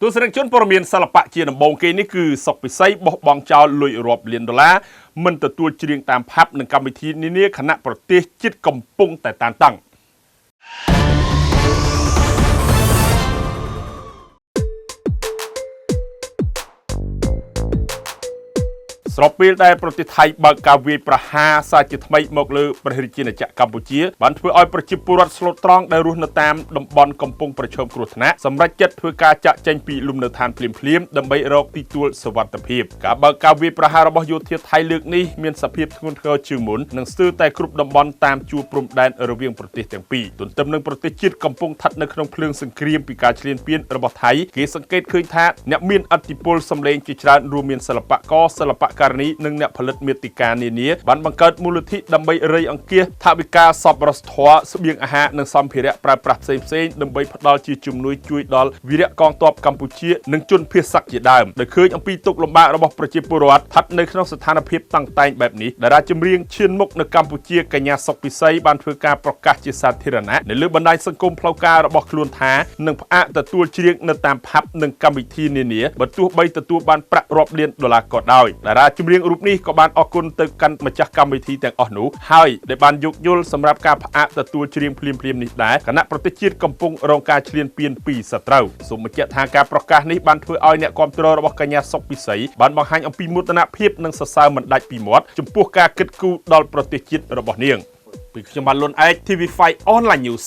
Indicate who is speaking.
Speaker 1: ទស្សនិកជនព័ត៌មានសិល្បៈជាដំបូងគេនេះគឺសុកពិសីបោះបង់ចោលលុយរាប់លានដុល្លារមិនទទួលច្រៀងតាមផាប់និងកម្មវិធីនានាខណៈប្រទេសជាតិកំពុងតែតានតឹងស្របពេលដែលប្រទេសថៃបើកការវាយប្រហារសាជាថ្មីមកលើព្រះរាជាណាចក្រកម្ពុជាបានធ្វើឲ្យប្រជាពលរដ្ឋស្លូតត្រង់ដែលរស់នៅតាមតំបន់កំពុងប្រឈមគ្រោះថ្នាក់សម្រាប់ចិត្តធ្វើការចាក់ចែងពីលំនៅឋានភ្លាមៗដើម្បីរកទីទួលសុវត្ថិភាពការបើកការវាយប្រហាររបស់យោធាថៃលើកនេះមានសភាពធ្ងន់ធ្ងរជាងមុននិងស្ទើរតែគ្រប់តំបន់តាមជួរព្រំដែនរវាងប្រទេសទាំងពីរទន្ទឹមនឹងប្រទេសជាតិកំពុងស្ថិតនៅក្នុងភ្លើងសង្គ្រាមពីការឈ្លានពានរបស់ថៃគេសង្កេតឃើញថាអ្នកមានឥទ្ធិពលសម្លេងជាច្រើនរួមមានសិល្បករសិល្បករនីនិងអ្នកផលិតមាតិកានានាបានបង្កើតមូលនិធិដើម្បីរៃអង្គាសថវិកាសប្បុរសធម៌ស្បៀងអាហារនិងសម្ភារៈប្រើប្រាស់ផ្សេងៗដើម្បីផ្ដល់ជាជំនួយជួយដល់វីរៈកងទ័ពកម្ពុជានិងជនភៀសសឹកជាដើមដោយឃើញអំពីទុក្ខលំបាករបស់ប្រជាពលរដ្ឋស្ថិតនៅក្នុងស្ថានភាពតាំងតែងបែបនេះតារាចម្រៀងឈានមុខនៅកម្ពុជាកញ្ញាសុកពិសីបានធ្វើការប្រកាសជាសាធារណៈនៅលើបណ្ដាញសង្គមផ្លូវការរបស់ខ្លួនថានឹងផ្អាកទទួលច្រៀងនៅតាមផាប់និងកម្មវិធីនានាបើទោះបីទទួលបានប្រាក់រាប់លានដុល្លារក៏ដោយតារាចម្រៀងរូបនេះក៏បានអរគុណទៅកាន់ម្ចាស់កម្មវិធីទាំងអស់នោះហើយដែលបានយោគយល់សម្រាប់ការផ្អាកទទួលច្រៀងភ្លាមៗនេះដែរគណៈប្រទេសជាតិកំពុងរងការឈ្លានពានពីសត្រូវសូមបញ្ជាក់ថាការប្រកាសនេះបានធ្វើឲ្យអ្នកគាំទ្ររបស់កញ្ញាសុកពិសីបានបង្ហាញអំពីមោទនភាពនិងសរសើរមិនដាច់ពីមាត់ចំពោះការគិតគូរដល់ប្រទេសជាតិរបស់នាងពីខ្ញុំបានលន់ឯក TV5 Online News